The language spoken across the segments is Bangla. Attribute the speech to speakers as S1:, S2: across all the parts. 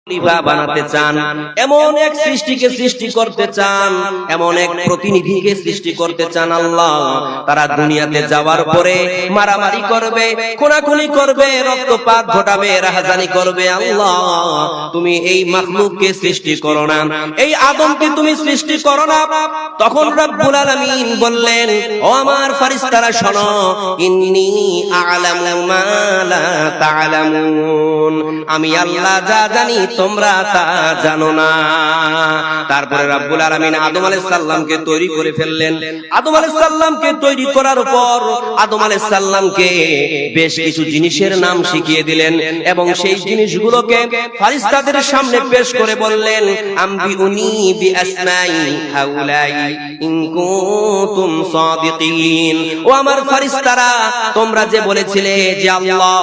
S1: খলিফা বানাতে চান, এমন এক সৃষ্টিকে সৃষ্টি করতে চান, এমন এক প্রতিনিধিকে সৃষ্টি করতে চান আল্লাহ। তারা দুনিয়াতে যাওয়ার পরে মারামারি করবে, খুনাখুনি করবে, রক্তপাত ঘটাবে, রাহাজানি করবে। আল্লাহ, তুমি এই মাখলুককে সৃষ্টি করো না, এই আদমকে তুমি সৃষ্টি করো না। তখন রব্বুল আলামিন বললেন, ও আমার ফেরেশতারা শোনো, ইন্নী আ'লামু মা লা তা'লামুন, আমি আল্লাহ যা জানি তোমরা তা জানো না। তারপরে রব্বুল আলামিন আদম আলাইহিস সালামকে তৈরি করে ফেললেন। আদম আলাইহিস সালামকে তৈরি করার পর আদম আলাইহিস সালামকে বেশ কিছু জিনিসের নাম শিখিয়ে দিলেন এবং সেই জিনিসগুলোকে ফেরেশতাদের সামনে পেশ করে বললেন, আম্বিউনি বিআসমাই হাউলাই ইন কুনতুম সাদিকিন। ও আমার ফেরেশতারা, তোমরা যে বলেছিলে যে আল্লাহ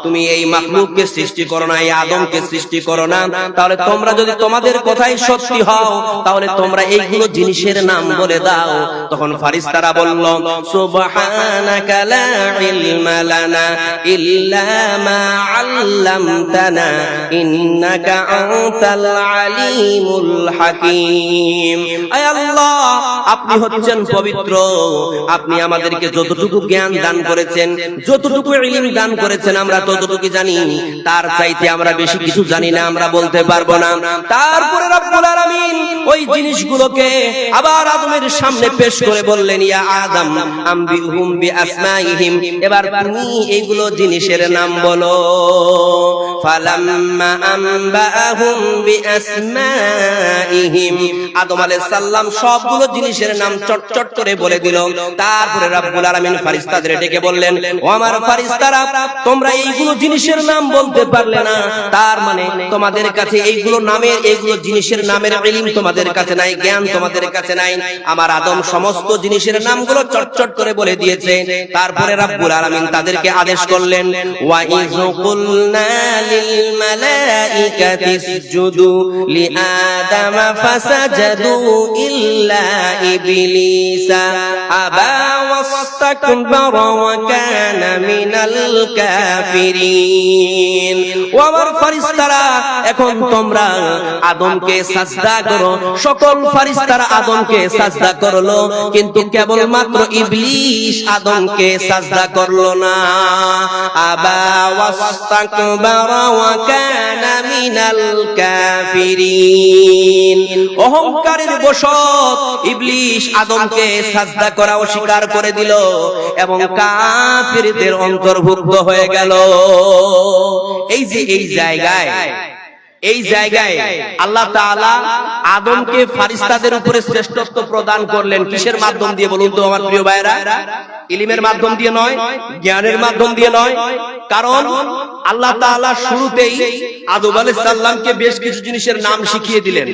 S1: তুমি এই মাখলুককে সৃষ্টি করো না, এই আদমকে সৃষ্টি করো না, তাহলে তোমরা যদি তোমাদের কথাই সত্যি হও তাহলে তোমরা এইগুলো জিনিসের নাম বলে দাও। তখন ফেরেশতারা বলল, সুবহানাকা লা ইলমা লানা ইল্লা মা আল্লামতানা ইন্নাকা আনতাল আলিমুল হাকীম। আয় আল্লাহ, আপনি হচ্ছেন পবিত্র, আপনি আমাদেরকে যতটুকু জ্ঞান দান করেছেন, যতটুকু ইলম দান করেছেন আমরা ততটুকু জানি, তার চাইতে আমরা বেশি কিছু জানি না, আমরা বলতে পারবো না। তারপরে রব্বুল আলামিন ওই জিনিসগুলোকে আবার আদমের সামনে পেশ করে বললেন, ইয়া আদম আম্বিহুম বিআসমাইহিম, এবার তুমি এইগুলো জিনিসের নাম বলো। ফালাম্মা আম্বাহুম বিআসমাইহিম, আদম আলাইহিস সালাম সবগুলো জিনিসের নাম চটচট করে বলে দিল। তারপরে রব্বুল আলামিন ফেরেশতাদের ডেকে বললেন, ও আমার ফেরেশতারা, তোমরা এইগুলো জিনিসের নাম বলতে পারলে না, তার মানে তোমাদের কাছে এইগুলো নামের, এইগুলো জিনিসের নামের ইলম তোমাদের কাছে নাই, জ্ঞান তোমাদের কাছে নাই। আমার আদম সমস্ত জিনিসের নামগুলো চটচট করে বলে দিয়েছে। তারপরে রব্বুল আলামিন তাদেরকে আদেশ করলেন, ওয়া ইয কুলনা লিল মালাইকাতি ইসজুদু লিআদাম ফাসাজাদু ইল্লা ইবলিসা আবা ওয়াস্তাকবারা ওয়া কানা মিনাল কাফিরিন। ও আমার ফেরেশতারা, এখন তোমরা আদমকে সাজদা করো। সকল ফেরেশতারা আদমকে সাজদা করলো, কিন্তু কেবলমাত্র ইবলিস আদমকে সাজদা করলো না। আবা ওয়াস্তাকবারা ওয়া কানা মিনাল কাফিরিন। অহংকারের বশত ইবলিস আদমকে সাজদা করা অস্বীকার করে দিল এবং কাফিরদের অন্তর্ভুক্ত হয়ে গেল। এই যে এই জায়গায় আল্লাহ তাআলা আদমকে ফেরেশতাদের উপরে শ্রেষ্ঠত্ব প্রদান করলেন। কিসের মাধ্যম দিয়ে বলুন তো আমার প্রিয় ভাইরা? ইলমের মাধ্যম দিয়ে নয়, জ্ঞানের মাধ্যম দিয়ে নয়। কারণ আল্লাহ তাআলা শুরুতেই আদম আলাইহিস সালামকে বেশ কিছু জিনিসের নাম শিখিয়ে দিলেন,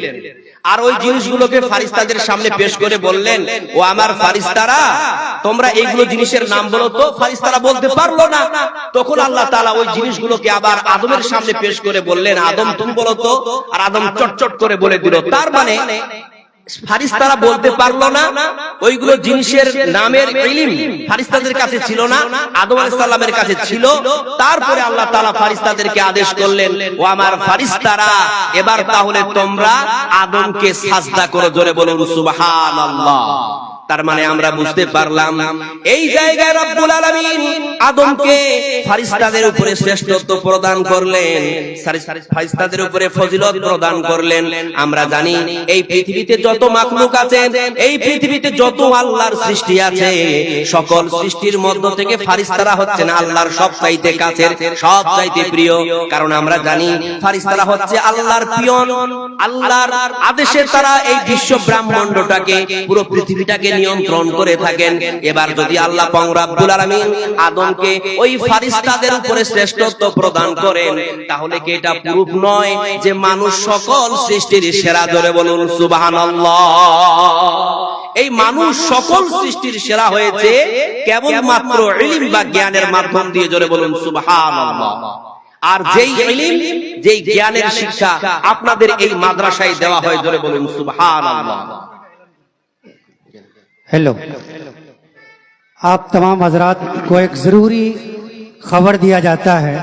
S1: আর ওই জিনিসগুলোকে ফেরেশতাদের সামনে পেশ করে বললেন, ও আমার ফেরেশতারা, তোমরা এইগুলো জিনিসের নাম বলো তো। ফেরেশতারা বলতে পারলো না। তখন আল্লাহ তাআলা ওই জিনিসগুলোকে আবার আদমের সামনে পেশ করে বললেন, আদম তুমি বলো তো। আর আদম চটচট করে বলে দিল। তার মানে ফেরেশতারা বলতে পারলো না, ওইগুলো জিনিসের নামের ইলম ফেরেশতাদের কাছে ছিল না, আদম আলাইহিস সালামের কাছে ছিল। তারপরে আল্লাহ তাআলা ফেরেশতাদেরকে আদেশ করলেন, ও আমার ফেরেশতারা, এবার তাহলে তোমরা আদমকে সাজদা করো। জোরে বলুন সুবহানাল্লাহ। তার মানে আমরা বুঝতে পারলাম এই জায়গায় রব্বুল আলামিন আদমকে ফেরেশতাদের উপরে শ্রেষ্ঠত্ব প্রদান করলেন, ফেরেশতাদের উপরে ফজিলত প্রদান করলেন। আমরা জানি এই পৃথিবীতে যত মাখলুক আছে, এই পৃথিবীতে যত আল্লাহর সৃষ্টি আছে, সকল সৃষ্টির মধ্য থেকে ফেরেশতারা হচ্ছেন আল্লাহর সবচাইতে কাছের, সবচাইতে প্রিয়। কারণ আমরা জানি ফেরেশতারা হচ্ছে আল্লাহর পিয়ন, আল্লাহর আদেশে তারা এই বিশ্ব ব্রহ্মাণ্ডটাকে, পুরো পৃথিবীটাকে নিয়ন্ত্রণ করে থাকেন। এবার যদি আল্লাহ পাক রব্বুল আলামিন আদমকে ওই ফেরেশতাদের উপরে শ্রেষ্ঠত্ব প্রদান করেন, তাহলে কি এটা প্রুফ নয় যে মানুষ সকল সৃষ্টির সেরা? জোরে বলুন সুবহানাল্লাহ। এই মানুষ সকল সৃষ্টির সেরা হয়েছে কেবলমাত্র ইলম বা জ্ঞানের মাধ্যম দিয়ে। জোরে বলুন সুবহানাল্লাহ। আর যেই ইলম, যেই জ্ঞানের শিক্ষা আপনাদের এই মাদ্রাসায় দেওয়া হয়, জোরে বলুন সুবহানাল্লাহ।
S2: हेलो, आप तमाम हजरात को एक ज़रूरी खबर दिया जाता है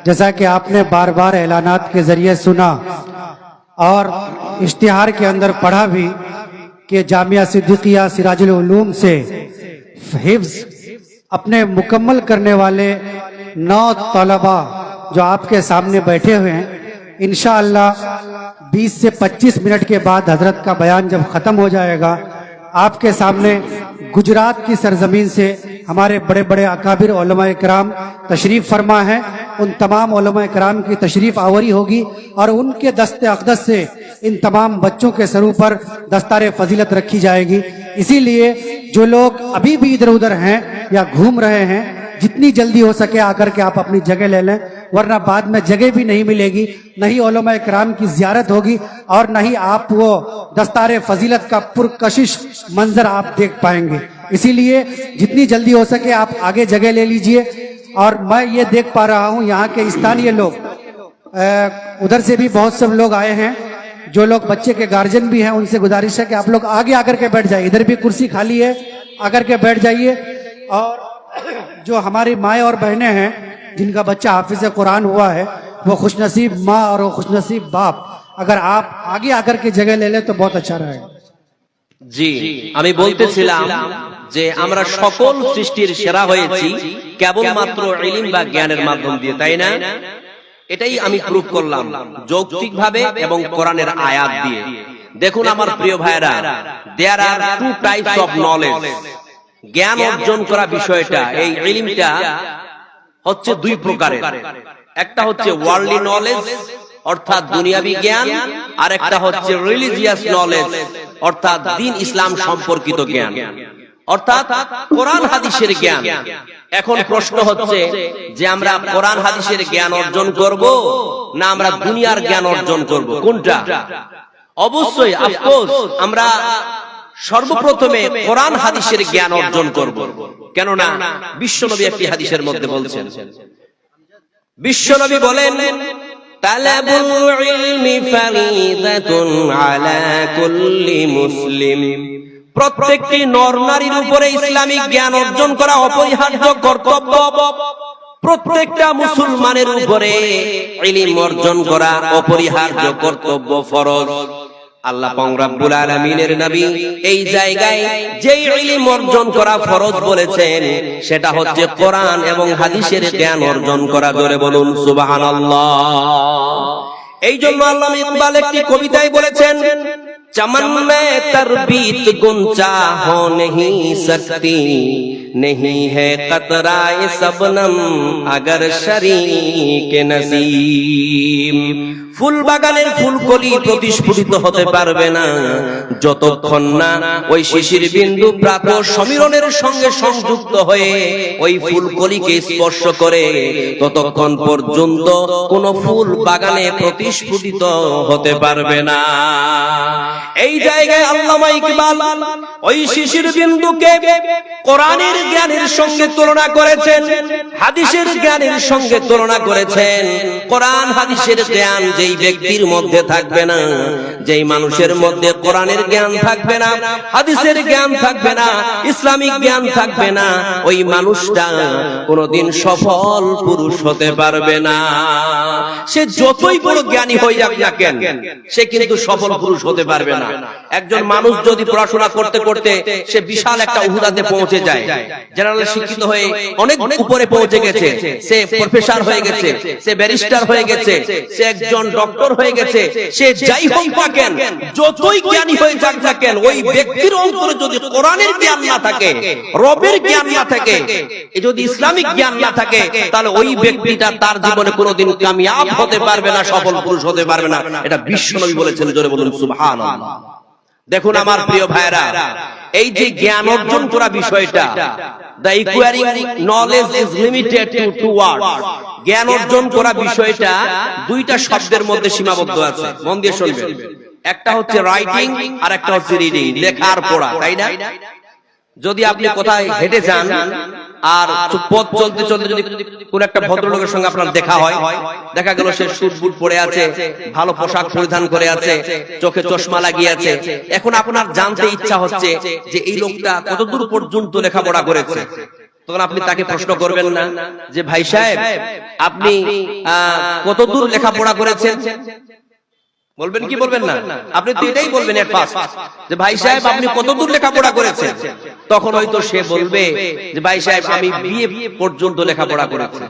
S2: जैसा कि आपने बार बार ऐलानात के जरिए सुना और इश्तिहार के अंदर पढ़ा भी कि जामिया सिद्दीकिया सिराजुल उलूम से हिफ्ज अपने मुकम्मल करने वाले 9 तलबा जो आपके सामने बैठे हुए हैं, इंशाअल्लाह 20 से 25 मिनट के बाद हजरत का बयान जब ख़त्म हो जाएगा, आपके सामने गुजरात की सरजमीन से हमारे बड़े बड़े अकाबिर उलमाए किराम तशरीफ फरमा है। उन तमाम उलमाए किराम की तशरीफ आवरी होगी और उनके दस्ते अक़दस से इन तमाम बच्चों के सरों पर दस्तार फजीलत रखी जाएगी। इसीलिए जो लोग अभी भी इधर उधर हैं या घूम रहे हैं, जितनी जल्दी हो सके आकर के आप अपनी जगह ले लें, वरना बाद में जगह भी नहीं मिलेगी, न ही उलमाए किराम की ज़ियारत होगी और न ही आप वो दस्तार फजीलत का पुरकशिश मंजर आप देख पाएंगे। इसीलिए जितनी जल्दी हो सके आप आगे जगह ले लीजिए। और मैं ये देख पा रहा हूँ यहाँ के स्थानीय लोग, उधर से भी बहुत सब लोग आए हैं, जो लोग बच्चे के गार्जियन भी हैं, उनसे गुजारिश है कि आप लोग आगे आकर के बैठ जाइए। इधर भी कुर्सी खाली है, आकर के बैठ जाइए। और जो हमारी माएँ और बहनें हैं जिनका बच्चा हाफिज कुरान हुआ है, वो खुशनसीब माँ और वो खुशनसीब बाप, अगर आप आगे आकर के जगह ले लें तो बहुत अच्छा रहेगा।
S1: জি, আমি বলতেছিলাম যে আমরা সকল সৃষ্টির সেরা হয়েছি কেবলমাত্র ইলম বা জ্ঞানের মাধ্যম দিয়ে, তাই না? এটাই আমি প্রুফ করলাম যৌক্তিকভাবে এবং কোরআনের আয়াত দিয়ে। দেখুন আমার প্রিয় ভাইরা, দেয়ার আর টু টাইপস অফ নলেজ। জ্ঞান অর্জন করা বিষয়টা, এই ইলমটা হচ্ছে দুই প্রকারের। একটা হচ্ছে ওয়ার্ল্ডলি নলেজ অর্থাৎ দুনিয়াবি জ্ঞান, আর একটা হচ্ছে রিলিজিয়াস নলেজ অর্থাৎ দ্বীন ইসলাম সম্পর্কিত জ্ঞান, অর্থাৎ কোরআন হাদিসের জ্ঞান। এখন প্রশ্ন হচ্ছে যে আমরা কোরআন হাদিসের জ্ঞান অর্জন করব না আমরা দুনিয়ার জ্ঞান অর্জন করব, কোনটা? অবশ্যই অফকোর্স আমরা সর্বপ্রথমে কোরআন হাদিসের জ্ঞান অর্জন করব। কেননা বিশ্বনবী একটি হাদিসের মধ্যে বলছেন, বিশ্বনবী বলেন তালাবুল ইলমি ফারিদাতুন আলা কুল্লি মুসলিম, প্রত্যেকটি নর নারীর উপরে ইসলামিক জ্ঞান অর্জন করা অপরিহার্য কর্তব্য। প্রত্যেকটা মুসলমানের উপরে ইলম অর্জন করা অপরিহার্য কর্তব্য, ফরজ। আল্লাহ পাক রব্বুল আলামিনের নবী এই জায়গায় যেই ইলম অর্জন করা ফরজ বলেছেন সেটা হচ্ছে কোরআন এবং হাদিসের জ্ঞান অর্জন করা। জোরে বলুন সুবহানাল্লাহ। এই জন্য আল্লামা ইকবাল একটি কবিতায় বলেছেন, चमन में तरबीत गुंजा हो नहीं सकती, नहीं है कतराए सबनम अगर शरीक नसीम। ফুল বাগানের ফুলকলি প্রতিস্ফুটিত হতে পারবে না যতক্ষণ না ওই শিশির বিন্দু প্রাত সমীরণের সঙ্গে সংযুক্ত হয়ে ওই ফুলকলিকে স্পর্শ করে, ততক্ষণ পর্যন্ত কোন ফুল বাগানে প্রতিস্ফুটিত হতে পারবে না। এই জায়গায় আল্লামা ইকবাল ওই শিশির বিন্দুকে কোরআনের জ্ঞানের সঙ্গে তুলনা করেছেন, হাদিসের জ্ঞানের সঙ্গে তুলনা করেছেন। কোরআন হাদিসের জ্ঞান যেই ব্যক্তির মধ্যে থাকবে না, যেই মানুষের মধ্যে কোরআনের জ্ঞান থাকবে না, হাদিসের জ্ঞান থাকবে না, ইসলামিক জ্ঞান থাকবে না, ওই মানুষটা কোনোদিন সফল পুরুষ হতে পারবে না। সে যতই বড় জ্ঞানী হয়ে যাক না কেন, সে কিন্তু সফল পুরুষ হতে পারবে না। একজন মানুষ যদি পড়াশোনা করতে করতে সে বিশাল একটা উহুদাতে পৌঁছে যায়, জেনারেল শিক্ষিত হয়ে অনেক উপরে পৌঁছে গেছে, সে প্রফেসর হয়ে গেছে, সে ব্যারিস্টার হয়ে গেছে, সে একজন ডক্টর হয়ে গেছে, সে যাই হোক না কেন, যতই জ্ঞানী হয়ে যাক না কেন, ওই ব্যক্তির অন্তরে যদি কোরআনের জ্ঞান না থাকে, রবের জ্ঞান না থাকে, যদি ইসলামিক জ্ঞান না থাকে, তাহলে ওই ব্যক্তিটা তার জীবনে কোনোদিন কামিয়াব হতে পারবে না, সফল পুরুষ হতে পারবে না। এটা বিশ্বনবী বলেছেন। জোরে বলুন সুবহানাল্লাহ। দেখুন আমার প্রিয় ভাইরা, এই যে জ্ঞান অর্জন করা বিষয়টা, the acquiring knowledge is limited to two words, জ্ঞান অর্জন করা বিষয়টা দুইটা শব্দের মধ্যে সীমাবদ্ধ আছে। মন দিয়ে শুনবেন, একটা হচ্ছে রাইটিং আর একটা হচ্ছে রিডিং, লেখা আর পড়া, তাই না? যদি আপনি কোথায় হেঁটে যান আর পথ চলতে চলতে যদি কোন একটা ভদ্রলোকের সঙ্গে আপনার দেখা হয়, দেখা গেল সে স্যুট বুট পরে আছে, ভালো পোশাক পরিধান করে আছে, চোখে চশমা লাগিয়ে আছে, এখন আপনার জানতে ইচ্ছা হচ্ছে যে এই লোকটা কতদূর পর্যন্ত লেখাপড়া করেছে। আপনি কি করবেন? বলবেন যে ভাই, আপনি তো লেখাপড়া করেছেন, তখন আপনি তাকে প্রশ্ন করবেন না যে ভাই সাহেব আপনি কতদূর লেখাপড়া করেছেন? বলবেন কি বলবেন না? আপনি তো এটাই বলবেন এট ফার্স্ট যে ভাই সাহেব আপনি কতদূর লেখাপড়া করেছেন। তখন হয়তো সে বলবে যে ভাই সাহেব আমি বিএ পর্যন্ত লেখাপড়া করেছি,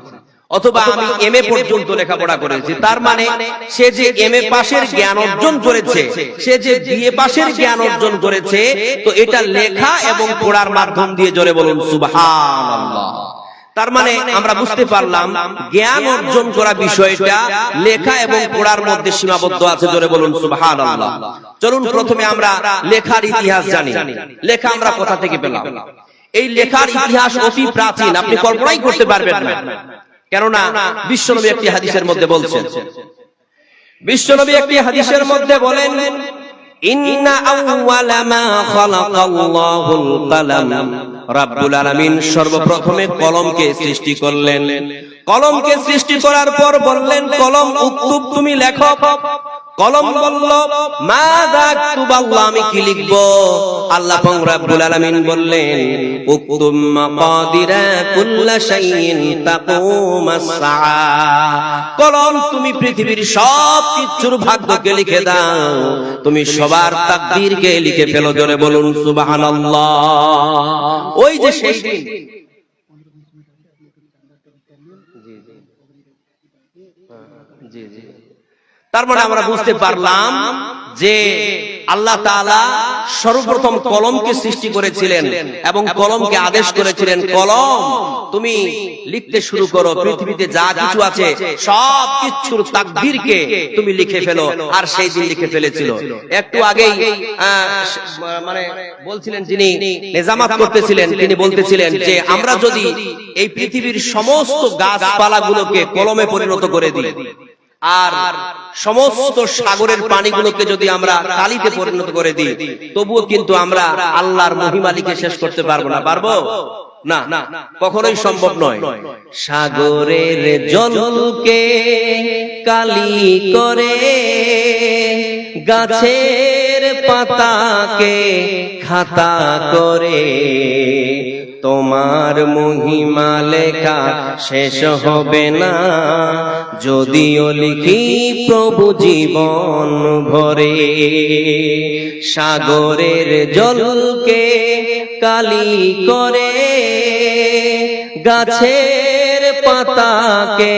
S1: অথবা আমি এমএ পর্যন্ত লেখাপড়া করেছি। তার মানে সে যে এমএ পাশের জ্ঞান অর্জন করেছে, সে যে বিএ পাশের জ্ঞান অর্জন করেছে, তো এটা লেখা এবং পড়ার মাধ্যম দিয়ে জোরে বলুন সুবহানাল্লাহ। তার মানে আমরা বুঝতে পারলাম জ্ঞান অর্জন করা বিষয়টা লেখা এবং পড়ার মধ্যে সীমাবদ্ধ আছে, জোরে বলুন সুবহানাল্লাহ। চলুন প্রথমে আমরা লেখার ইতিহাস জানি। লেখা আমরা কোথা থেকে পেলাম? এই লেখার ইতিহাস অতি প্রাচীন, আপনি কল্পনাই করতে পারবেন না। কেননা বিশ্বনবী একটি হাদিসের মধ্যে বলছেন, বিশ্বনবী একটি হাদিসের মধ্যে বলেন ইন্না আউওয়ালা মা খালাকাল্লাহুল কালাম, রব্বুল আলামিন সর্বপ্রথমে কলমকে সৃষ্টি করলেন। কলমকে সৃষ্টি করার পর বললেন কলম উক্তুব, তুমি লেখো। কলম বলল মাযা আকতুব, আল্লাহ আমি কি লিখব? আল্লাহ রব্বুল আলামিন বললেন উকতুম মাকাদিরা কুল্লা শাইইন তাকুমাস সাআ, কলম তুমি পৃথিবীর সব কিছুর ভাগ্যকে লিখে দাও, তুমি সবার তাকদীরকে লিখে ফেলো, জোরে বলুন সুবহানাল্লাহ। ওই যে সেই দিন তার মানে আমরা বুঝতে পারলাম যে আল্লাহ তাআলা সর্বপ্রথম কলমকে সৃষ্টি করেছিলেন এবং কলমকে আদেশ করেছিলেন কলম তুমি লিখতে শুরু করো, পৃথিবীতে যা কিছু আছে সব কিছুর তাকদীরকে তুমি লিখে ফেলো। আর সেই দিন লিখে ফেলেছিল। একটু আগেই মানে বলছিলেন, যিনি নিজামাত করতেছিলেন তিনি বলতেছিলেন যে আমরা যদি এই পৃথিবীর সমস্ত গাছপালাগুলোকে কলমে পরিণত করে দিই আর সমস্ত সাগরের পানিগুলোকে যদি আমরা কালিতে পরিণত করে দিই, তবুও কিন্তু আমরা আল্লাহর মহিমা লিখে শেষ করতে পারবো না। পারবো না, কখনোই সম্ভব নয়। সাগরের জলকে কালি করে, গাছের পাতাকে খাতা করে, তোমার মহিমা লেখা শেষ হবে না, যদিও লিখি প্রভু জীবন ভরে। সাগরের জলকে কালি করে, গাছের পাতাকে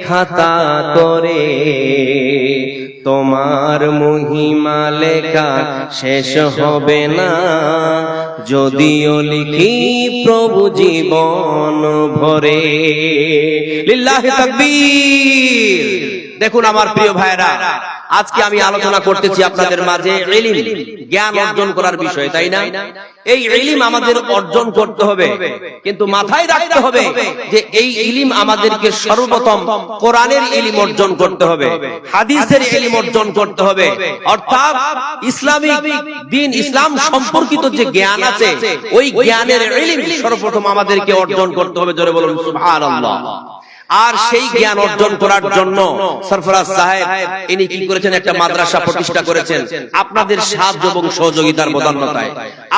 S1: খাতা করে, তোমার মহিমা লেখা শেষ হবে না, যদিও লিখি প্রভু জীবন ভরে। লিল্লাহি তাকবীর। দেখুন আমার প্রিয় ভাইরা, আজকে আমি আলোচনা করতেছি আপনাদের মাঝে ইলম, জ্ঞান অর্জন করার বিষয়, তাই না? এই ইলম আমাদের অর্জন করতে হবে, কিন্তু মাথায় রাখতে হবে যে এই ইলম আমাদেরকে সর্বপ্রথম কোরআনের ইলম অর্জন করতে হবে, হাদিসের ইলম অর্জন করতে হবে, অর্থাৎ ইসলামিক দ্বীন ইসলাম সম্পর্কিত যে জ্ঞান আছে ওই জ্ঞানের ইলম সর্বপ্রথম আমাদেরকে অর্জন করতে হবে, জোরে বলুন সুবহানাল্লাহ। আর সেই জ্ঞান অর্জন করার জন্য সরফরাজ সাহেব ইনি কি করেছেন, একটা মাদ্রাসা প্রতিষ্ঠা করেছেন আপনাদের সাহায্য এবং সহযোগিতার বদান্যতায়।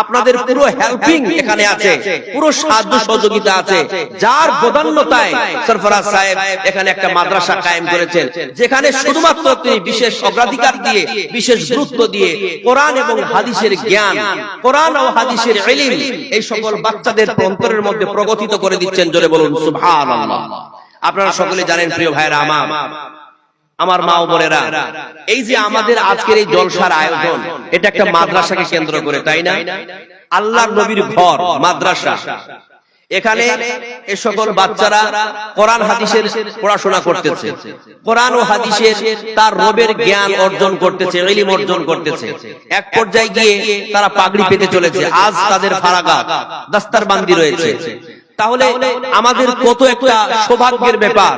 S1: আপনাদের পুরো হেল্পিং এখানে আছে, পুরো সাহায্য সহযোগিতা আছে, যার বদান্যতায় সরফরাজ সাহেব এখানে একটা মাদ্রাসা কায়েম করেছেন, যেখানে শুধুমাত্র তিনি বিশেষ অগ্রাধিকার দিয়ে, বিশেষ গুরুত্ব দিয়ে কোরআন এবং হাদিসের জ্ঞান, কোরআন ও হাদিসের ইলম এই সকল বাচ্চাদের অন্তরের মধ্যে প্রগতিত করে দিচ্ছেন, জোরে বলুন সুবহানাল্লাহ। আপনারা সকলে জানেন প্রিয় ভাইরা আমার মা ও বোনেরা, এই যে আমাদের আজকের এই জলসার আয়োজন, এটা একটা মাদ্রাসাকে কেন্দ্র করে, তাই না? আল্লাহর নবীর ঘর মাদ্রাসা। এখানে এই সকল বাচ্চারা কোরআন হাদিসের পড়াশোনা করতেছে, কোরআন ও হাদিসের তার রবের জ্ঞান অর্জন করতেছে, ইলম অর্জন করতেছে। এক পর্যায়ে গিয়ে তারা পাগড়ি পেতে চলেছে, আজ তাদের ফারাগাত দাস্তারবান্দি রয়েছে। তাহলে আমাদের কত একটা সৌভাগ্যের ব্যাপার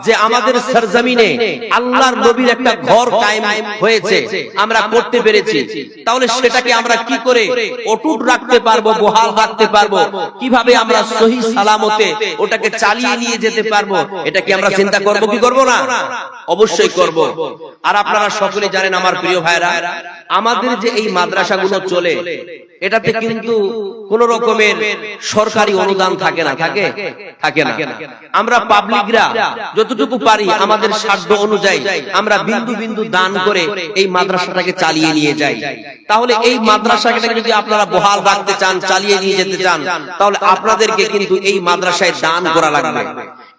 S1: যে আমাদের সরজমিনে আল্লাহর নবীর একটা ঘর কায়েম হয়েছে, আমরা করতে পেরেছি। তাহলে সেটাকে আমরা কি করে অটুট রাখতে পারবো, বহাল রাখতে পারবো, কিভাবে আমরা সহি সালামতে ওটাকে চালিয়ে নিয়ে যেতে পারবো, এটা কি আমরা চিন্তা করব কি করব না? অবশ্যই করব। আর আপনারা সকলে জানেন আমার প্রিয় ভাইরা, আমাদের যে এই মাদ্রাসাগুলো চলে, এটাতে কিন্তু কোন রকমের সরকারি অনুদান থাকে না, থাকে থাকে না। আমরা পাবলিকরা যতটুকু পারি আমাদের সাধ্য অনুযায়ী আমরা বিন্দু বিন্দু দান করে এই মাদ্রাসাটাকে চালিয়ে নিয়ে যাই। তাহলে এই মাদ্রাসাটাকে যদি আপনারা বহাল রাখতে চান, চালিয়ে নিয়ে যেতে চান, তাহলে আপনাদেরকে কিন্তু এই মাদ্রাসায় দান করা লাগবে।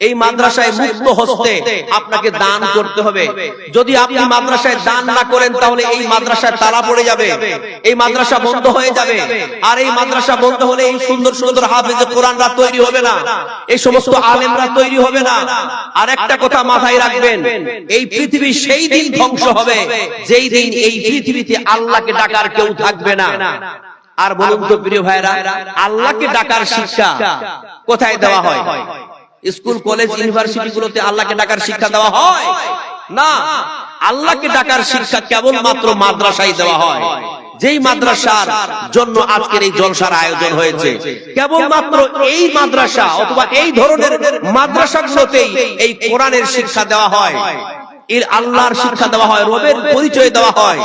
S1: এই মাদ্রাসায় মুক্ত হস্তে আপনাকে দান করতে হবে। যদি আপনি মাদ্রাসায় দান না করেন তাহলে এই মাদ্রাসায় তালা পড়ে যাবে, এই মাদ্রাসা বন্ধ হয়ে যাবে। আর এই মাদ্রাসা বন্ধ হলে এই সুন্দর সুন্দর হাফেজে কোরআনরা তৈরি হবে না, এই সমস্ত আলেমরা তৈরি হবে না। আর একটা কথা মাথায় রাখবেন, এই পৃথিবী সেই দিন ধ্বংস হবে যেই দিন এই পৃথিবীতে আল্লাহকে ডাকার কেউ থাকবে না। আর বলুন তো প্রিয় ভাইরা, আল্লাহকে ডাকার শিক্ষা কোথায় দেওয়া হয়? স্কুল কলেজ ইউনিভার্সিটি গুলোতে আল্লাহকে ডাকার শিক্ষা দেওয়া হয় না। আল্লাহকে ডাকার শিক্ষা কেবলমাত্র মাদ্রাসায় দেওয়া হয়। যেই মাদ্রাসার জন্য আজকের এই জলসার আয়োজন হয়েছে, কেবলমাত্র এই মাদ্রাসা অথবা এই ধরনের মাদ্রাসাগুলোতেই এই কোরআনের শিক্ষা দেওয়া হয়, এর আল্লাহর শিক্ষা দেওয়া হয়, রবের পরিচয় দেওয়া হয়।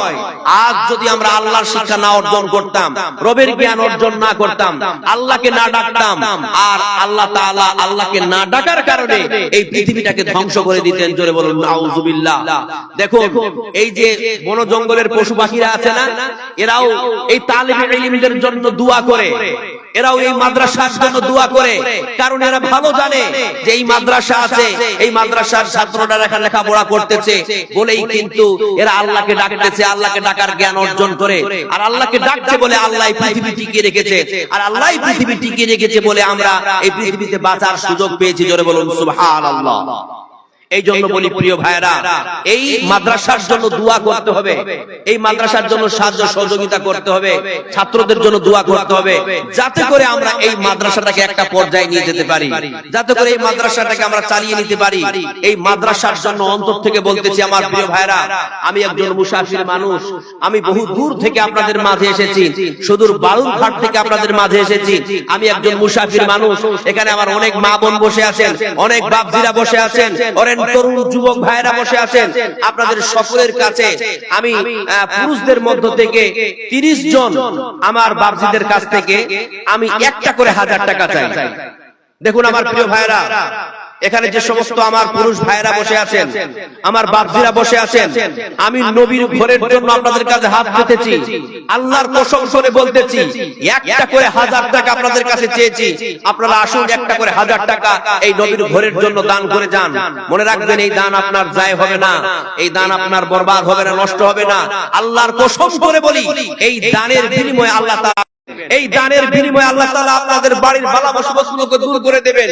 S1: আজ যদি আমরা আল্লাহর শিক্ষা না অর্জন করতাম, রবের জ্ঞান অর্জন না করতাম, আল্লাহকে না ডাকতাম, আর আল্লাহ তাআলা আল্লাহকে না ডাকার কারণে এই পৃথিবীটাকে ধ্বংস করে দিতেন। জোরে বলুন নাউজুবিল্লাহ। দেখুন এই যে বন জঙ্গলের পশু পাখিরা আছে না, এরাও এই তালিবে ইলমদের জন্য দোয়া করে, এরাও এই মাদ্রাসার জন্য দোয়া করে, কারণ এরা ভালো জানে যে এই মাদ্রাসা আছে, এই মাদ্রাসার ছাত্ররা লেখাপড়া করতেছে বলেই কিন্তু এরা আল্লাহকে ডাকতেছে, আল্লাহকে ডাকার জ্ঞান অর্জন করে। আর আল্লাহকে ডাকছে বলে আল্লাহ পৃথিবী টিকিয়ে রেখেছে, আর আল্লাহ পৃথিবী টিকিয়ে রেখেছে বলে আমরা এই পৃথিবীতে বাঁচার সুযোগ পেয়েছি। জোরে বলুন সুবহানাল্লাহ। এই জন্য বলি প্রিয় ভাইরা, এই মাদ্রাসার জন্য দোয়া করতে হবে, এই মাদ্রাসার জন্য সাহায্য সহযোগিতা করতে হবে, ছাত্রদের জন্য দোয়া করতে হবে, যাতে করে আমরা এই মাদ্রাসাটাকে একটা পর্যায়ে নিয়ে যেতে পারি, যাতে করে এই মাদ্রাসাটাকে আমরা চালিয়ে নিতে পারি। এই মাদ্রাসার জন্য অন্তর থেকে বলতেছি আমার প্রিয় ভাইরা, আমি একজন মুসাফির মানুষ, আমি বহু দূর থেকে আপনাদের মাঝে এসেছি, সুদূর বালুরঘাট থেকে আপনাদের মাঝে এসেছি। আমি একজন মুসাফির মানুষ, এখানে আমার অনেক মা বোন বসে আছেন, অনেক বাপজিরা বসে আছেন, তরুণ যুবক ভাইরা বসে আছেন। আপনাদের সকলের কাছে আমি পুরুষদের মধ্য থেকে 30 জন আমার বাপজিদের কাছ থেকে আমি একটা করে 1000 টাকা চাই। দেখুন আমার প্রিয় ভাইরা, এখানে যে সমস্ত আমার পুরুষ ভাইরা বসে আছেন, আমার বাপজিরা বসে আছেন, আমি নবীর ঘরের জন্য আপনাদের কাছে হাত পেতেছি, আল্লাহর কসম করে বলতেছি, একটা করে 1000 টাকা আপনাদের কাছে চেয়েছি। আপনারা আসুন, একটা করে 1000 টাকা এই নবীর ঘরের জন্য দান করে যান। মনে রাখবেন, এই দান আপনার যায় হবে না, এই দান আপনার বরবাদ হবে না, নষ্ট হবে না। আল্লাহর কসম করে বলি, এই দানের বিনিময়ে আল্লাহ তাআলা, এই দানের বিনিময়ে আল্লাহ তাআলা আপনাদের বাড়ির বালা মুসিবতগুলোকে দূর করে দেবেন।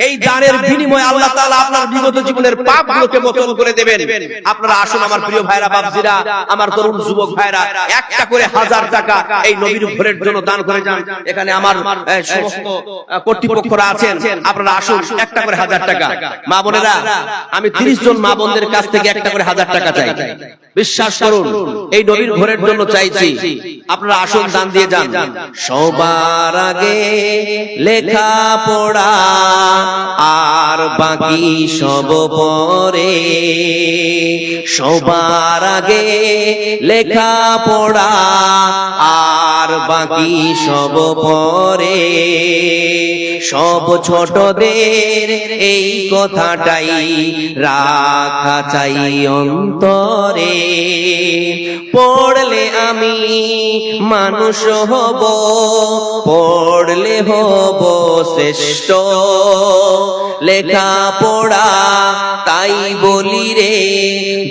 S1: এই দানের বিনিময়ে আল্লাহ তাআলা আপনার বিগত জীবনের পাপগুলোকে মোচন করে দেবেন। আপনারা আসুন আমার প্রিয় ভাইরা, বাপজিরা, আমার তরুণ যুবক ভাইরা, একটা করে 1000 টাকা এই নবীর ঘরের জন্য দান করে যান। এখানে আমার সমস্ত কর্তৃপক্ষরা আছেন, আপনারা আসুন, একটা করে 1000 টাকা। মা বোনেরা, আমি 30 জন মা বোনদের কাছ থেকে একটা করে 1000 টাকা চাই। বিশ্বাস করুন, এই নবীর ঘরের জন্য চাইছি। আপনারা আসুন, দান দিয়ে যান। সবার আগে লেখা পড়া আর বাকি সব পরে, সবার আগে লেখা পড়া আর বাকি সব পরে, সব ছোটদের এই কথাটাই রাখা চাই অন্তরে। পড়লে আমি মানুষ হব, পড়লে হব শ্রেষ্ঠ, লেখা পড়া তাই বলি রে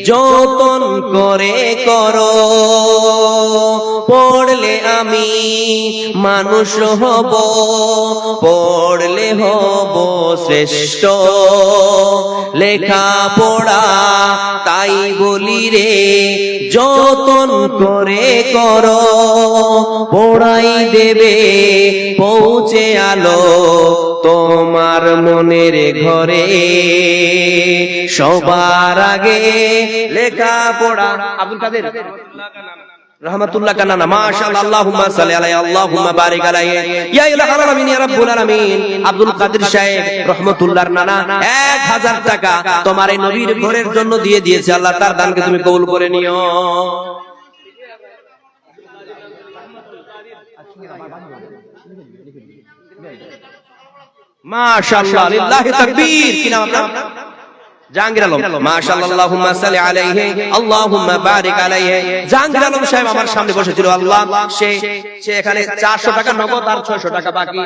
S1: যতন করে করো। পড়লে আমি মানুষ হব, পড়লে হব শ্রেষ্ঠ, লেখা পড়া তাই বলি রে যতন করে করো। পড়াই দেবে পৌঁছে আলো তোমার মনের ঘরে, সবার আগে লেখা পড়া। আব্দুল কাদের রহমাতুল্লাহ কান্না, মাশাআল্লাহ, আল্লাহুম্মা সাল্লি আলাইহি, আল্লাহুম্মা বারিক আলাইহি, ইয়া ইলাহাল আলামিন, ইয়া রাব্বুল আলামিন। আব্দুল কাদের সাহেব রহমাতুল্লাহর নানা 1000 টাকা তোমার এই নবীর ঘরের জন্য দিয়ে দিয়েছে। আল্লাহ তার দানকে তুমি কবুল করে নিও। মাশাআল্লাহ, লিল্লাহি তাকবীর। কি নাম আপনার? জাহাঙ্গীর আলম। মাশাআল্লাহ, আল্লাহুম্মা সাল্লি আলাইহি, আল্লাহুম্মা বারিক আলাইহি। জাহাঙ্গীর আলম সাহেব আমার সামনে বসেছিল। আল্লাহ, সে এখানে 400 টাকা নগদ আর 600 টাকা বাকি।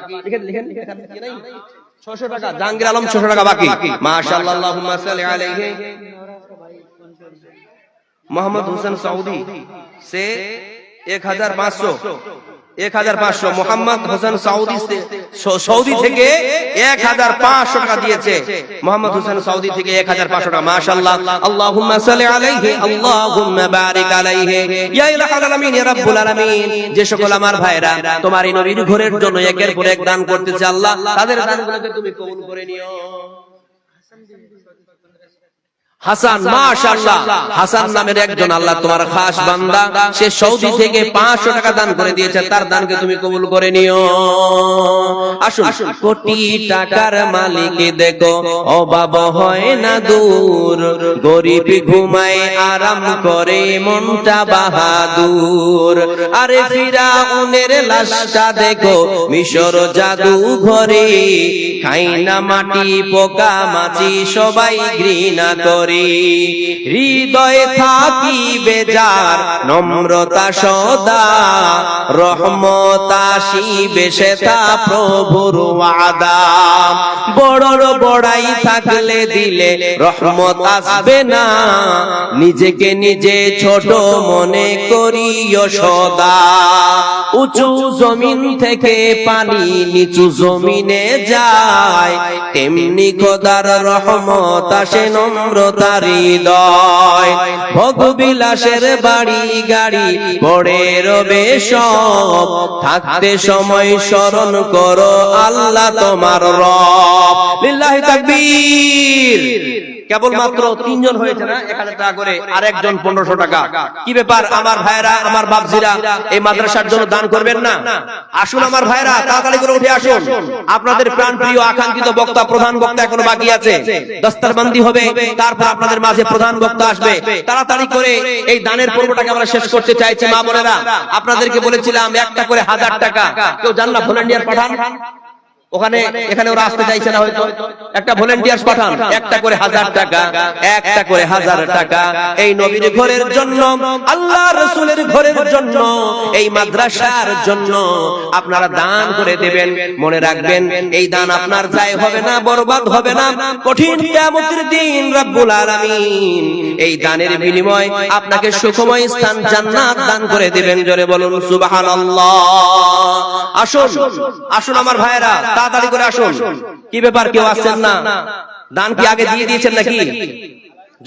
S1: লিখেন 600 টাকা। জাহাঙ্গীর আলম 600 টাকা বাকি। মাশাআল্লাহ, আল্লাহুম্মা সাল্লি আলাইহি। মোহাম্মদ হোসেন সৌদি से 1500 মোহাম্মদ হোসেন সৌদি থেকে 1500 টাকা দিয়েছে। মোহাম্মদ হোসেন সৌদি থেকে 1500 টাকা। মাশাআল্লাহ, আল্লাহুম্মা সাল্লি আলাইহি, আল্লাহুম্মা বারিক আলাইহি। ইয়া ইলাহাল আলামিন, ইয়া রাব্বুল আলামিন। যে সকল আমার ভাইরা তোমার এই নবীর ঘরের জন্য একের পর এক দান করতেছে, আল্লাহ তাদের দানগুলোকে তুমি কবুল করে নিও। হাসান, মাশাআল্লাহ, হাসান নামের একজন আল্লাহ তোমার খাস বান্দা, সে সৌদি থেকে 500 টাকা দান করে দিয়েছে, তার দানকে তুমি কবুল করে নিও। আসুন, কোটি টাকার মালিক দেখো অভাব হয় না দূর, গরিব ঘুমায় আরাম করে মনটা বাহাদুর। আরে ফিরাউনের লাশটা দেখো মিশর জাদু ঘরে, খাই না মাটি পোকা মাছি সবাই ঘৃণা করে। হৃদয়ে থাকি বেজার নম্রতা সদা, রহমত আসিবে সেটা প্রভুর ওয়াদা। বড়র বড়াই থাকলে দিলে রহমত আসবে না, নিজেকে নিজে ছোট মনে করিও সদা। উঁচু জমিন থেকে পানি নিচু জমিনে যায়, তেমনি খোদার রহমত আসে নম্রতার হৃদয়। ভোগবিলাসের বাড়ি গাড়ি পড়ে রবে সব, থাকতে সময় স্মরণ করো আল্লাহ তোমার রব। লিল্লাহি তাকবীর। কেবলমাত্র 3 জন হয়েছে না 1000 টাকা করে, আর একজন 1500 টাকা। কি ব্যাপার আমার ভাইরা, আমার বাপজিরা, এই মাদ্রাসার জন্য দান করবেন না? আসুন আমার ভাইরা, তাড়াতাড়ি করে উঠে আসুন। আপনাদের প্রাণপ্রিয় আকাঙ্ক্ষিত বক্তা, প্রধান বক্তা এখনো বাকি আছে। দস্তরবন্দি হবে, তারপর আপনাদের মাঝে প্রধান বক্তা আসবে। তাড়াতাড়ি করে এই দানের পর্বটাকে আমরা শেষ করতে চাইছি। মা বোনেরা, আপনাদেরকে বলেছিলাম একটা করে 1000 টাকা। কেউ জান না ভলান্টিয়ার পাঠান ওখানে, এখানে ওরা আসতে চাইছে না হয়তো। একটা ভলান্টিয়ার পাঠান, একটা করে 1000 টাকা, একটা করে 1000 টাকা এই নবীর ঘরের জন্য, আল্লাহ রাসূলের ঘরের জন্য, এই মাদ্রাসার জন্য আপনারা দান করে দেবেন। মনে রাখবেন, এই দান আপনার যায় হবে না, বরবাদ হবে না। কঠিন কিয়ামতের দিন রব্বুল আলামিন এই দানের বিনিময় আপনাকে সুখময় স্থান জান্নাত দান করে দিবেন। জোরে বলুন সুবহানাল্লাহ। আসুন, আসুন আমার ভাইরা, তাড়াতাড়ি করে আসুন। কি ব্যাপার, কেউ আসছেন না? দান কি আগে দিয়ে দিয়েছেন নাকি?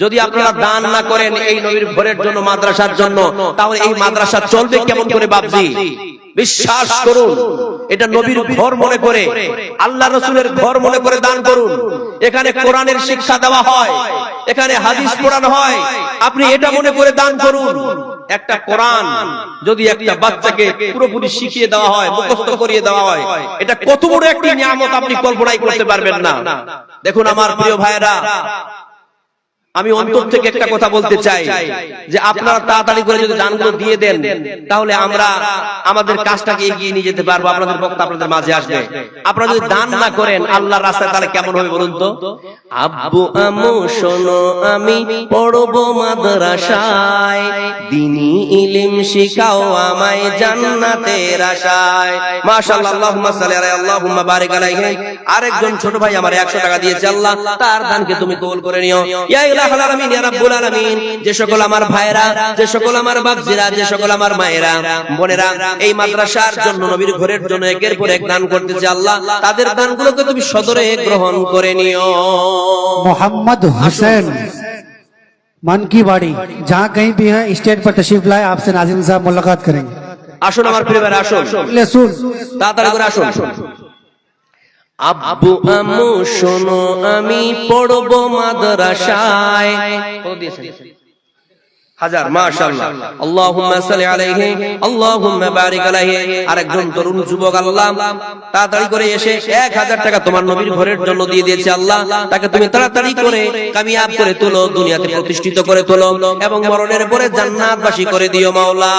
S1: যদি আপনারা দান না করেন এই নবীর ঘরের জন্য, মাদ্রাসার জন্য, তাহলে এই মাদ্রাসা চলবে কেমন করে বাপজি? বিশ্বাস করুন, এটা নবীর ঘর মনে করে, আল্লাহ রাসূলের ঘর মনে করে দান করুন। এখানে কোরআনের শিক্ষা দেওয়া হয়, এখানে হাদিস পড়ানো হয়। আপনি এটা মনে করে দান করুন। একটা কোরআন যদি একটা বাচ্চাকে পুরোপুরি শিখিয়ে দেওয়া হয়, মুখস্থ করিয়ে দেওয়া হয়, এটা কত বড় একটি নিয়ামত আপনি কল্পনাই করতে পারবেন না। দেখুন আমার প্রিয় ভাইরা, আমি অন্তর থেকে একটা কথা বলতে চাই যে আপনারা তাড়াতাড়ি করে যদি দানগুলো দিয়ে দেন, তাহলে আমরা আমাদের কাজটাকে এগিয়ে নিয়ে যেতে পারবো। আপনাদের বক্তা আপনাদের মাঝে আসবে। আপনারা যদি দান না করেন আল্লাহর রাস্তায়, তাহলে কেমন হবে বলুন তো? আব্বু আম্মু শোনো, আমি পড়বো মাদ্রাসায়, দ্বীনি ইলম শিখাও আমায় জান্নাতের আশায়। মাশাআল্লাহ, আল্লাহুম্মা সাল্লি আলাইহি, আল্লাহুম্মা বারিক আলাইহি। আরেকজন ছোট ভাই আমার 100 টাকা দিয়েছে, আল্লাহ তার দানকে তুমি কবুল করে নিও। ইয়া ইলাহাল আলামিন, ইয়া রাব্বুল আলামিন। যে সকল আমার ভাইরা, যে সকল আমার বাপজিরা, যে সকল আমার মায়েরা, বোনেরা এই মাদ্রাসার জন্য, নবীর ঘরের জন্য একের পর এক দান করতেছে, আল্লাহ তাদের দানগুলোকে তুমি সদরে গ্রহণ করে নিও।
S2: मोहम्मद हुसैन मन की बाड़ी, जहाँ कहीं भी है स्टेज पर तशरीफ लाए, आपसे नाज़िम साहब मुलाकात करेंगे।
S1: আসুন আমার প্রিয় ভাইরা, আসুন,
S2: ले सुन,
S1: তাড়াতাড়ি করে আসুন। আব্বু আম্মু শোনো, আমি পড়বো মাদ্রাসায়। হাজার মাশাআল্লাহ আল্লাহুম্মা সাল্লি আলাইহি আল্লাহুম্মা বারিক আলাইহি। আরেকজন তরুণ যুবক আল্লাহ তাড়াতাড়ি করে এসে 1000 টাকা তোমার নবীর ঘরের জন্য দিয়ে দিয়েছে আল্লাহ, তাকে তুমি তাড়াতাড়ি করে কামিয়াব করে তোলো, দুনিয়াতে প্রতিষ্ঠিত করে তোলো এবং মরণের পরে জান্নাতবাসী করে দিও মাওলা।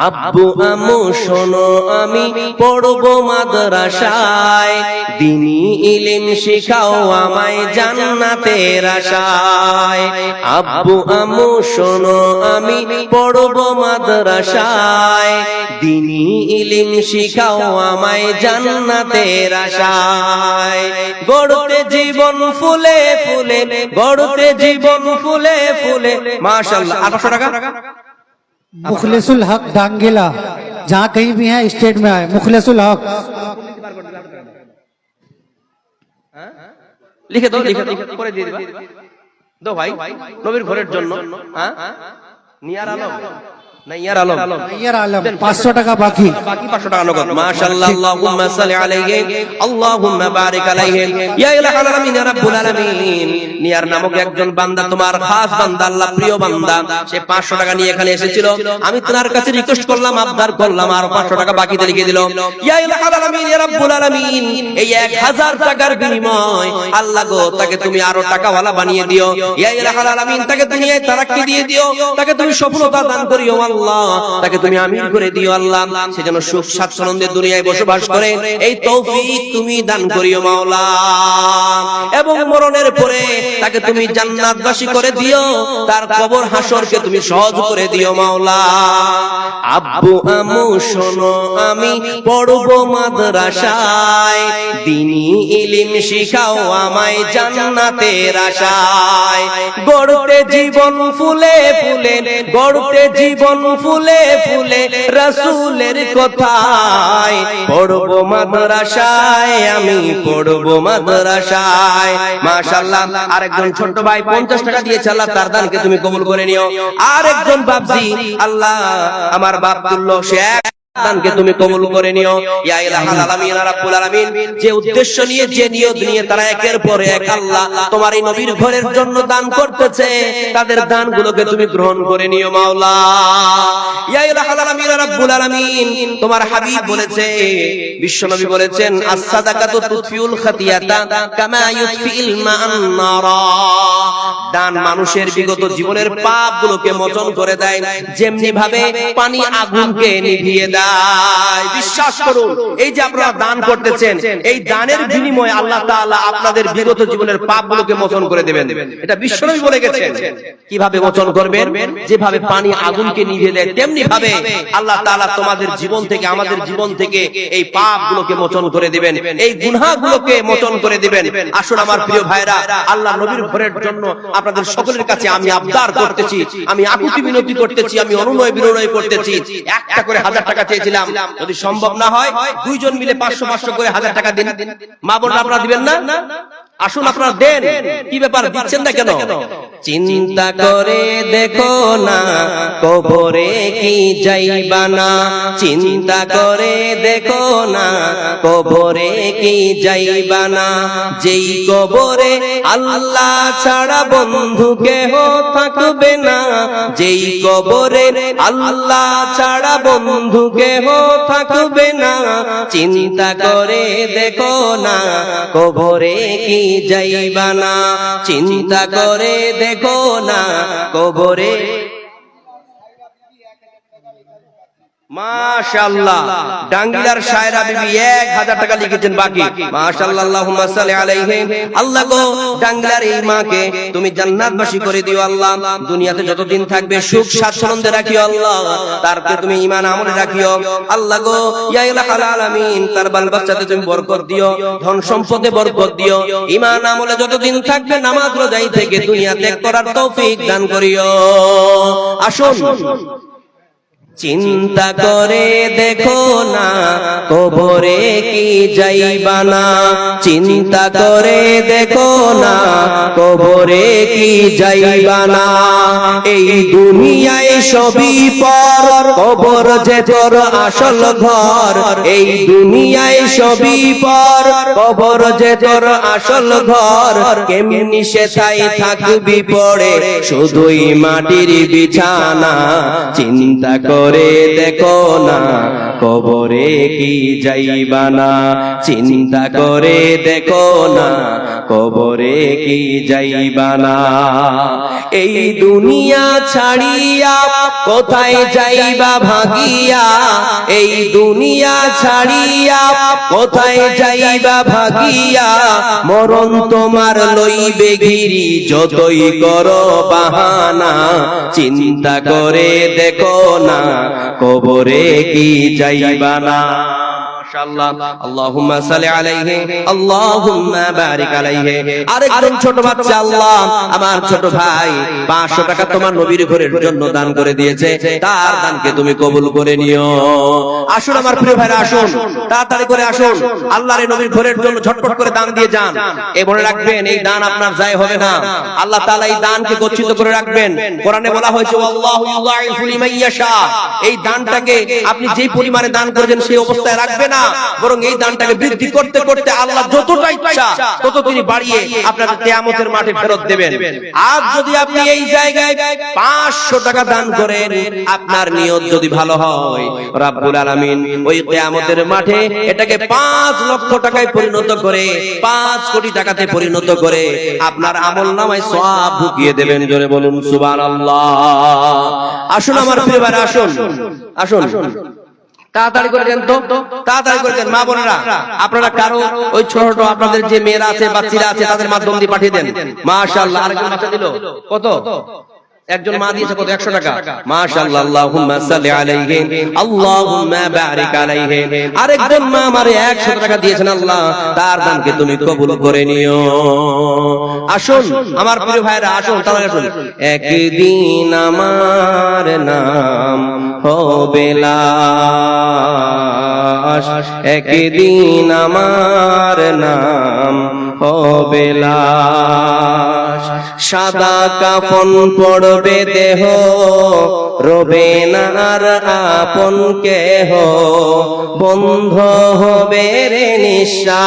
S1: আব্বু আম্মু শোনো আমি পড়বো মাদ্রাসায়, দ্বীনি ইলম শিখাও আমায় জান্নাতের আশায়। আব্বু আম্মু শোনো আমি পড়বো মাদ্রাসায়, দ্বীনি ইলম শিখাও আমায় জান্নাতের আশায়। গড়তে জীবন ফুলে ফুলে, গড়তে জীবন ফুলে ফুলে। মাশাআল্লাহ 800 টাকা।
S2: मुखलिसुल हक डांगेला, जहाँ कहीं भी है स्टेट में आए मुखलिसुल हक।
S1: লিখে দাও, লিখে দাও, করে দিয়ে দিবা। দাও ভাই, নবীর ঘরের জন্য। হ্যাঁ, নিয়ার আলম না ইয়ার আলম,
S2: ইয়ার আলম 500 টাকা বাকি,
S1: বাকি 500 টাকা নগদ। মাশাআল্লাহ আল্লাহুম্মা সাল্লি আলাইহি আল্লাহুম্মা বারিক আলাইহি। ইয়া ইলাহাল আলামিন ইয়া রাব্বুল আলামিন। নিয়ার নামক একজন বান্দা, তোমার খাস বান্দা, আল্লাহ প্রিয় বান্দা, সে 500 টাকা নিয়ে এখানে এসেছিল। আমি তোমার কাছে রিকোয়েস্ট করলাম, আবদার করলাম, আর 500 টাকা বাকিতে লিখে দিল। ইয়া ইলাহাল আলামিন ইয়া রাব্বুল আলামিন, এই 1000 টাকার বিনিময় আল্লাহ গো তাকে তুমি আরো টাকাওয়ালা বানিয়ে দিও। ইয়া ইলাহাল আলামিন, তাকে দুনিয়ায় তারাক্কি দিয়ে দিও, তাকে তুমি সফলতা দান করিও আল্লাহ, তাকে তুমি আমিন করে দিও আল্লাহ, সে যেন সুখ স্বাচ্ছন্দ্যে দুনিয়ায় বসবাস করে এই তৌফিক তুমি দান করিও মাওলা। এবং মরণের পরে তাকে তুমি জান্নাতবাসী করে দিও, তার কবর হাসরকে তুমি সহজ করে দিও মাওলা। আব্বু আম্মু শোনো আমি পড়বো মাদ্রাসায়, দ্বীনি ইলম শিখাও আমায় জান্নাতের আশায়। গড়তে জীবন ফুলে ফুলে, গড়তে জীবন ফুলে ফুলে, রাসূলের কথায় পড়বো মাদ্রাসায়, আমি পড়বো মাদ্রাসায়। মাশাআল্লাহ আরেকজন ছোট ভাই 50 টাকা দিয়েছে, আল্লাহ তার দানকে তুমি কবুল করে নিও। আরেকজন বাপজি, আল্লাহ আমার বাপ তুল্য, সে দানকে তুমি কবুল করে নিও। ইয়া ইলাহাল আলামিন ইয়া রাব্বুল আলামিন, যে উদ্দেশ্য নিয়ে যে নিয়ত নিয়ে তারা একের পর এক আল্লাহ তোমার এই নবীর ঘরের জন্য দান করতেছে, তাদের দানগুলোকে তুমি গ্রহণ করে নিও মাওলা। ইয়া ইলাহাল আলামিন ইয়া রাব্বুল আলামিন, তোমার হাবিব বলেছে, বিশ্বনবী বলেছেন, আস-সাদাকাতু তুতফিউল খাতিয়াতা কামা ইউতফিল মা'আন নারা। দান মানুষের বিগত জীবনের পাপগুলোকে মোচন করে দেয়, যেমনি ভাবে পানি আগুনকে নিভিয়ে দেয়। বিশ্বাস করুন, এই যে আপনারা দান করতেছেন, এই দানের বিনিময়ে আল্লাহ তাআলা আপনাদের বিগত জীবনের পাপগুলোকে মোচন করে দেবেন। এটা বিশ্বনবী বলে গেছেন। কিভাবে মোচন করবেন? যেভাবে পানি আগুনকে নিভিয়ে দেয়, তেমনি ভাবে আল্লাহ তাআলা তোমাদের জীবন থেকে, আমাদের জীবন থেকে এই পাপগুলোকে মোচন করে দিবেন, এই গুনাহগুলোকে মোচন করে দিবেন। আসুন আমার প্রিয় ভাইরা, আল্লাহ নবীর ঘরের জন্য আপনাদের সকলের কাছে আমি আবদার করতেছি, আমি আকুতি বিনতি করতেছি, আমি অনুনয় বিনয় করতেছি। একটা করে 1000 টাকা চেয়েছিলাম, যদি সম্ভব না হয় দুইজন মিলে 500 করে 1000 টাকা দিন। মা বোনরা আপনারা দিবেন না? আসুন আপনারা দেন। কি ব্যাপার, দিচ্ছেন না কেন? চিন্তা করে দেখো না কবরে কি যাইবা না, চিন্তা করে দেখো না কবরে কি যাইবা না। যেই কবরে আল্লাহ ছাড়া বন্ধু কেহ থাকবে না, যেই কবরে আল্লাহ ছাড়া বন্ধু কেহ থাকবে না। চিন্তা করে দেখো না কবরে কি যাইবা না, চিন্তা করে দেখো না কবরে। মাশাআল্লাহ ডাঙ্গিলার শায়রা বিবি 1000 টাকা লিখেছেন বাকি। মাশাআল্লাহ আল্লাহুম্মা সাল্লি আলাইহি। আল্লাহ গো ডাঙ্গিলার এই মাকে তুমি জান্নাতবাসী করে দিও আল্লাহ, দুনিয়াতে যতদিন থাকবে সুখ স্বাচ্ছন্দ্যে রাখিও আল্লাহ, তারপরে তুমি ঈমান আমলে রাখিও আল্লাহ গো। ইয়া ইলাহাল আলামিন, তার বাল বাচ্চাতে তুমি বরকত দিও, ধন সম্পদে বরকত দিও, ঈমান আমলে যতদিন থাকবে নামাজ রোজাই থেকে দুনিয়া ত্যাগ করার তৌফিক দান করিও। আসুন চিন্তা করে দেখো না কবরে কি যাইবা না, চিন্তা করে দেখো না কবরে কি যাইবা না। এই দুনিয়ায় সবই পর, কবর যে তোর আসল ঘর। এই দুনিয়ায় সবই পর, কবর যে তোর আসল ঘর। কেমনি সেথায় থাকবি পড়ে শুধুই মাটির বিছানা। চিন্তা করে দেখো না কবরে কি যাইবা না, চিন্তা করে দেখো না কবরে কি যাইবা না। এই দুনিয়া ছাড়িয়া কোথায় যাইবা ভাগিয়া, এই দুনিয়া ছাড়িয়া কোথায় যাইবা ভাগিয়া। মরণ তোমার লইবে ঘিরি যতই করো বাহানা। চিন্তা করে দেখো না কবরে কি যাইবা না। মাশাআল্লাহ, আল্লাহুম্মা সাল্লি আলাইহি, আল্লাহুম্মা বারিক আলাইহি। আরেকজন ছোট বাচ্চা, আল্লাহ আমার ছোট ভাই 500 টাকা তোমার নবীর ঘরের জন্য দান করে দিয়েছে, তার দানকে তুমি কবুল করে নিও। আসুন আমার প্রিয় ভাইরা, আসুন তাড়াতাড়ি করে আসুন, আল্লাহর এই নবীর ঘরের জন্য ঝটপট করে দান দিয়ে যান। এই মনে রাখবেন এই দান আপনার যায় হবে না, আল্লাহ তাআলা এই দানকে গচ্ছিত করে রাখবেন। কোরআনে বলা হয়েছে আল্লাহু ইউযাইফু লিমান ইয়াশা। এই দানটাকে আপনি যেই পরিমাণে দান করেছেন সেই অবস্থায় রাখবেন না, বরং এই দানটাকে বৃদ্ধি করতে করতে আল্লাহ যতটা ইচ্ছা তত তিনি বাড়িয়ে আপনার কিয়ামতের মাঠে ফেরত দেবেন। আজ যদি আপনি এই জায়গায় 500 টাকা দান করেন, আপনার নিয়ত যদি ভালো হয়, রব্বুল আলামিন ওই কিয়ামতের মাঠে এটাকে 5 লক্ষ টাকায় পরিণত করে 5 কোটি টাকাতে পরিণত করে আপনার আমলনামায় সওয়াব ঢুকিয়ে দেবেন। জোরে বলুন সুবহানাল্লাহ। আসুন আমার প্রিয় ভাইরা, আসুন আসুন তাড়াতাড়ি করে দেন, তো তাড়াতাড়ি করে দেন। মা বোনেরা আপনারা কারো ওই ছোট আপনাদের যে মেয়েরা আছে বাচ্চারা আছে তাদের মাধ্যম দিয়ে পাঠিয়ে দেন। মাশাআল্লাহ, আরেকজন বাচ্চা দিল কত, একজন মা দিয়েছে কত, 100 টাকা। মাশাআল্লাহ, আল্লাহুম্মা সাল্লি আলাইহি, আল্লাহুম্মা বারিক আলাইহি। আরেকজন মা আমারে 100 টাকা দিয়েছেন, আল্লাহ তার দানকে তুমি কবুল করে নিও। আসুন আমার প্রিয় ভাইরা, আসুন তাহলে আসুন। একদিন আমার নাম হবে লাশ, একদিন আমার নাম হবে লাশ। সাদা কাফন পড়বে দেহ, রবে না আর আপন কেহ, বন্ধ হবে রে নিঃশ্বাস।